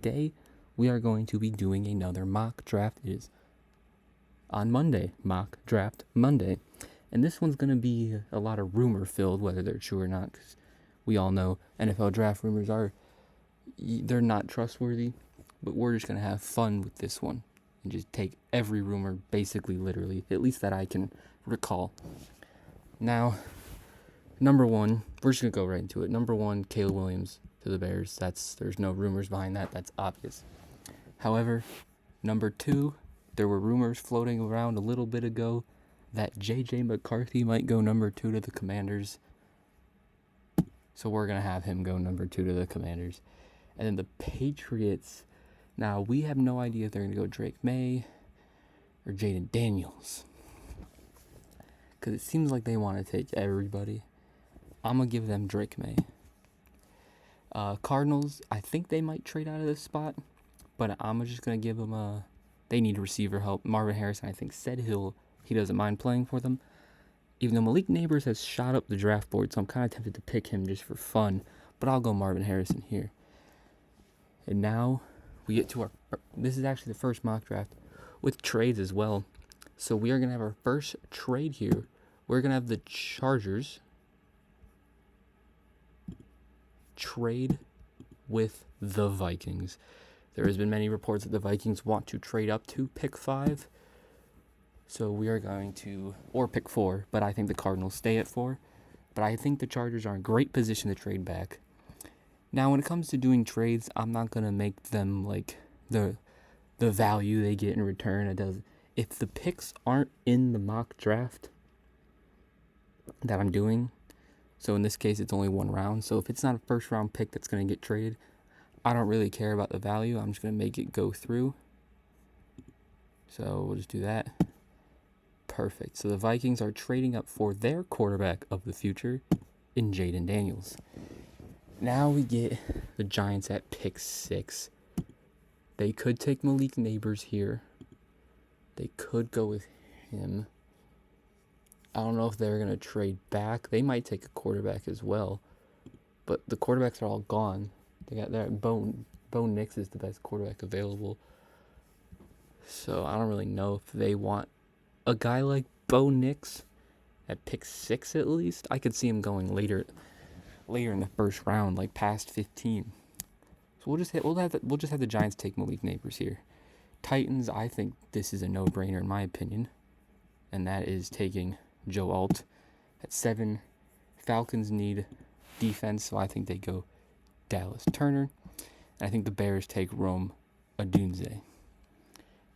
today we are going to be doing another mock draft. It is on Monday, mock draft Monday. And this one's going to be a lot of rumor filled, whether they're true or not, because we all know NFL draft rumors they're not trustworthy. But we're just going to have fun with this one and just take every rumor, basically, literally, at least that I can recall. Now, number one, we're just going to go right into it. Number one, Caleb Williams to the Bears. There's no rumors behind that. That's obvious. However, number two, there were rumors floating around a little bit ago that J.J. McCarthy might go number 2 to the Commanders. So we're going to have him go number 2 to the Commanders. And then the Patriots. Now, we have no idea if they're going to go Drake May or Jaden Daniels. Because it seems like they want to take everybody. I'm going to give them Drake May. Cardinals, I think they might trade out of this spot. But I'm just going to give them they need receiver help. Marvin Harrison, I think, said he doesn't mind playing for them. Even though Malik Neighbors has shot up the draft board, so I'm kind of tempted to pick him just for fun. But I'll go Marvin Harrison here. And now we get to this is actually the first mock draft with trades as well. So we are going to have our first trade here. We're going to have the Chargers trade with the Vikings. There has been many reports that the Vikings want to trade up to pick 5. So we are going to, or pick 4, but I think the Cardinals stay at 4. But I think the Chargers are in great position to trade back. Now, when it comes to doing trades, I'm not going to make them like the value they get in return. If the picks aren't in the mock draft that I'm doing, so in this case it's only 1 round. So if it's not a first round pick that's going to get traded, I don't really care about the value. I'm just going to make it go through. So we'll just do that. Perfect. So the Vikings are trading up for their quarterback of the future in Jaden Daniels. Now we get the Giants at pick 6. They could take Malik Neighbors here. They could go with him. I don't know if they're going to trade back. They might take a quarterback as well. But the quarterbacks are all gone. They got that Bo Nix is the best quarterback available. So I don't really know if they want a guy like Bo Nix at pick 6 at least. I could see him going later in the first round, like past 15. So we'll just have the Giants take Malik Neighbors here. Titans, I think this is a no-brainer in my opinion, and that is taking Joe Alt at 7. Falcons need defense, so I think they go Dallas Turner, and I think the Bears take Rome Odunze.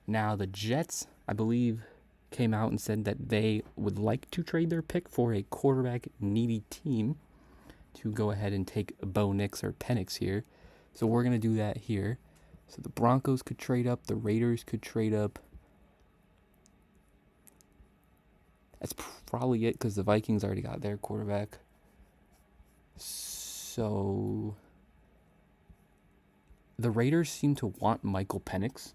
Now the Jets, I believe, came out and said that they would like to trade their pick for a quarterback-needy team to go ahead and take Bo Nix or Penix here. So we're going to do that here. So the Broncos could trade up. The Raiders could trade up. That's probably it because the Vikings already got their quarterback. So the Raiders seem to want Michael Penix.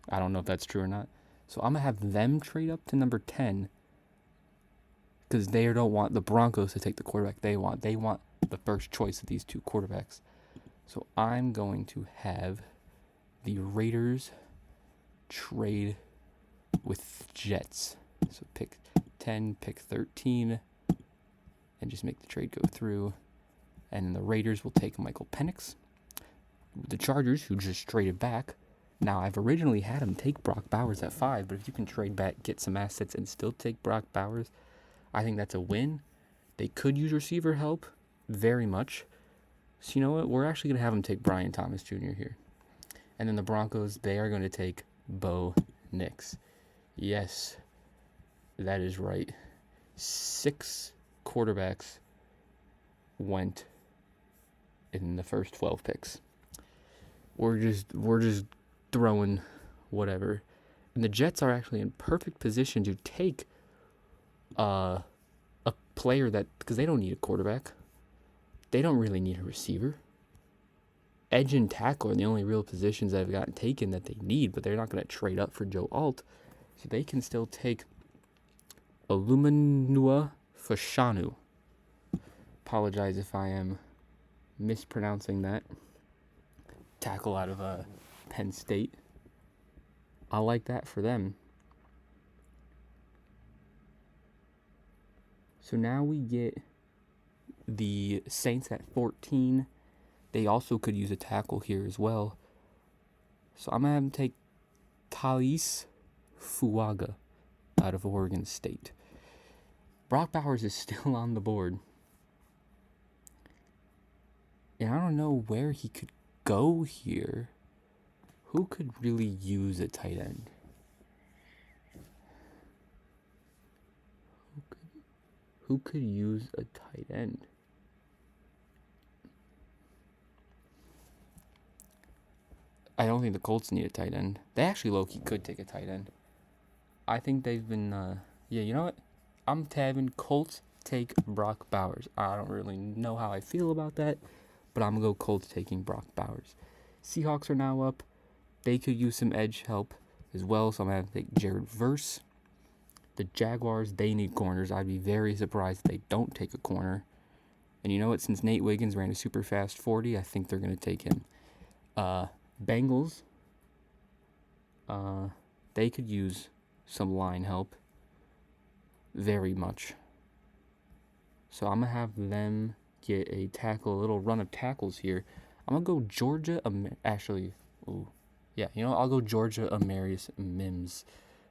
I don't know if that's true or not. So I'm going to have them trade up to number 10 because they don't want the Broncos to take the quarterback they want. They want the first choice of these 2 quarterbacks. So I'm going to have the Raiders trade with Jets. So pick 10, pick 13, and just make the trade go through. And then the Raiders will take Michael Penix. The Chargers, who just traded back. Now, I've originally had them take Brock Bowers at 5, but if you can trade back, get some assets, and still take Brock Bowers, I think that's a win. They could use receiver help very much. So you know what? We're actually going to have them take Brian Thomas Jr. here. And then the Broncos, they are going to take Bo Nix. Yes, that is right. 6 quarterbacks went in the first 12 picks. We're just throwing whatever. And the Jets are actually in perfect position to take a player that, because they don't need a quarterback. They don't really need a receiver. Edge and tackle are the only real positions that have gotten taken that they need, but they're not going to trade up for Joe Alt. So they can still take Olumunua Fashanu. Apologize if I am mispronouncing that. tackle out of Penn State. I like that for them. So now we get the Saints at 14. They also could use a tackle here as well. So I'm going to have them take Talise Fuaga out of Oregon State. Brock Bowers is still on the board. And I don't know where he could go here. Who could really use a tight end? Who could use a tight end? I don't think the Colts need a tight end. They actually low-key could take a tight end. I think they've been, yeah, you know what? I'm tabbing Colts take Brock Bowers. I don't really know how I feel about that, but I'm going to go Colts taking Brock Bowers. Seahawks are now up. They could use some edge help as well, so I'm going to take Jared Verse. The Jaguars, they need corners. I'd be very surprised if they don't take a corner. And you know what? Since Nate Wiggins ran a super fast 40, I think they're going to take him. Bengals, they could use some line help very much. So I'm going to have them get a tackle, a little run of tackles here. I'm going to go Georgia, I'll go Georgia Amarius Mims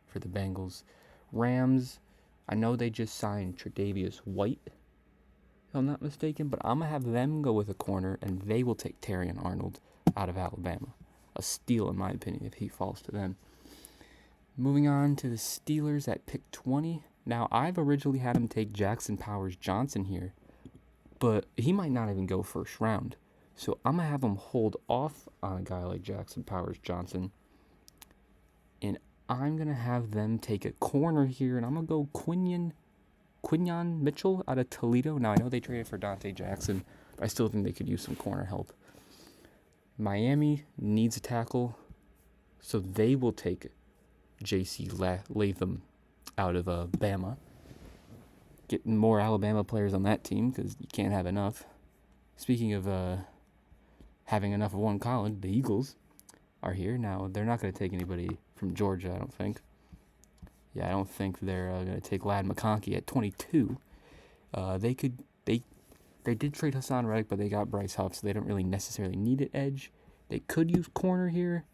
for the Bengals. Rams, I know they just signed Tre'Davious White, if I'm not mistaken, but I'm going to have them go with a corner, and they will take Terrion Arnold out of Alabama. A steal, in my opinion, if he falls to them. Moving on to the Steelers at pick 20. Now, I've originally had him take Jackson Powers Johnson here, but he might not even go first round. So I'm going to have him hold off on a guy like Jackson Powers Johnson. And I'm going to have them take a corner here, and I'm going to go Quinyon Mitchell out of Toledo. Now, I know they traded for Dante Jackson, but I still think they could use some corner help. Miami needs a tackle, so they will take J.C. Latham out of Bama. Getting more Alabama players on that team because you can't have enough. Speaking of having enough of one college, the Eagles are here. Now, they're not going to take anybody from Georgia, I don't think. Yeah, I don't think they're going to take Ladd McConkey at 22. They did trade Hassan Reddick, but they got Bryce Huff, so they don't really necessarily need an edge. They could use corner here,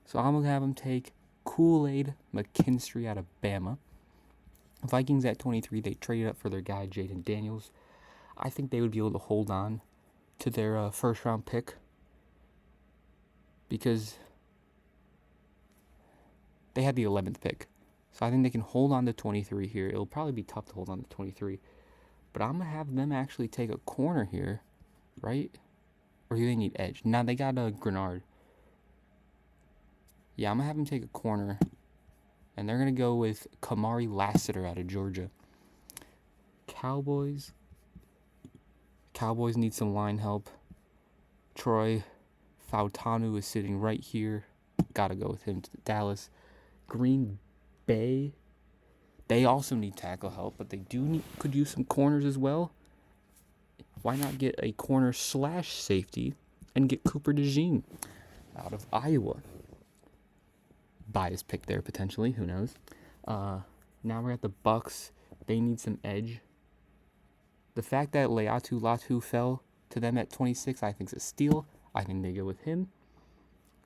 so I'm going to have them take Kool-Aid McKinstry out of Bama. Vikings at 23, they traded up for their guy, Jaden Daniels. I think they would be able to hold on to their first-round pick because they had the 11th pick. So I think they can hold on to 23 here. It'll probably be tough to hold on to 23. But I'm going to have them actually take a corner here, right? Or do they need edge? Now they got a Grenard. Yeah, I'm going to have them take a corner. And they're going to go with Kamari Lassiter out of Georgia. Cowboys need some line help. Troy Fautanu is sitting right here. Got to go with him to Dallas. Green Bay, they also need tackle help, but they could use some corners as well. Why not get a corner / safety and get Cooper DeJean out of Iowa? Bias pick there, potentially. Who knows? Now we're at the Bucks. They need some edge. The fact that Leatu Latu fell to them at 26, I think is a steal. I think they go with him.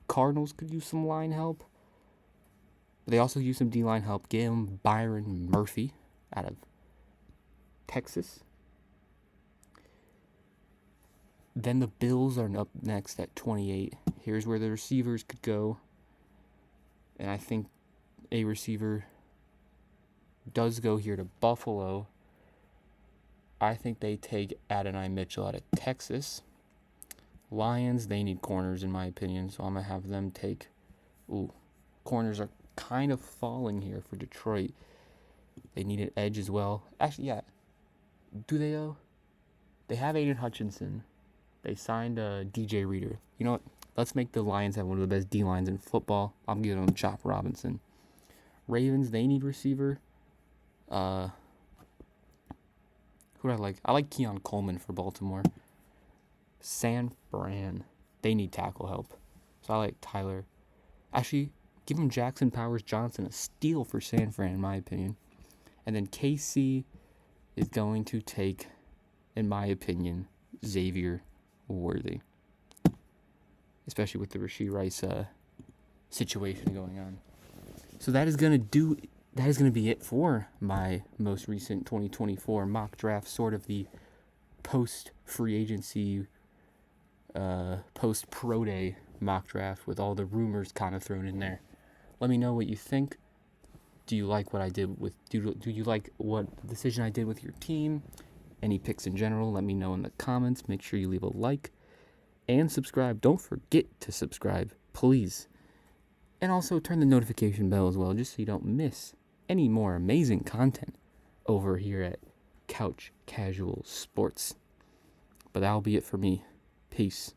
Cardinals could use some line help. But they also use some D-line help. Get him Byron Murphy out of Texas. Then the Bills are up next at 28. Here's where the receivers could go. And I think a receiver does go here to Buffalo. I think they take Adonai Mitchell out of Texas. Lions, they need corners in my opinion, so I'm going to have them take... corners are kind of falling here for Detroit. They need an edge as well. Actually, yeah. Do they, though? They have Aiden Hutchinson. They signed DJ Reader. You know what? Let's make the Lions have one of the best D-lines in football. I'm giving them Chop Robinson. Ravens, they need receiver. Who do I like? I like Keon Coleman for Baltimore. San Fran, they need tackle help. So I like Tyler. Actually, give him Jackson Powers Johnson, a steal for San Fran, in my opinion. And then KC is going to take, in my opinion, Xavier Worthy. Especially with the Rashee Rice situation going on. So that is going to be it for my most recent 2024 mock draft, sort of the post-free agency, post-pro day mock draft with all the rumors kind of thrown in there. Let me know what you think. Do you like what I did with, do you like what decision I did with your team? Any picks in general, let me know in the comments. Make sure you leave a like and subscribe. Don't forget to subscribe, please. And also turn the notification bell as well, just so you don't miss any more amazing content over here at Couch Casual Sports. But that'll be it for me. Peace.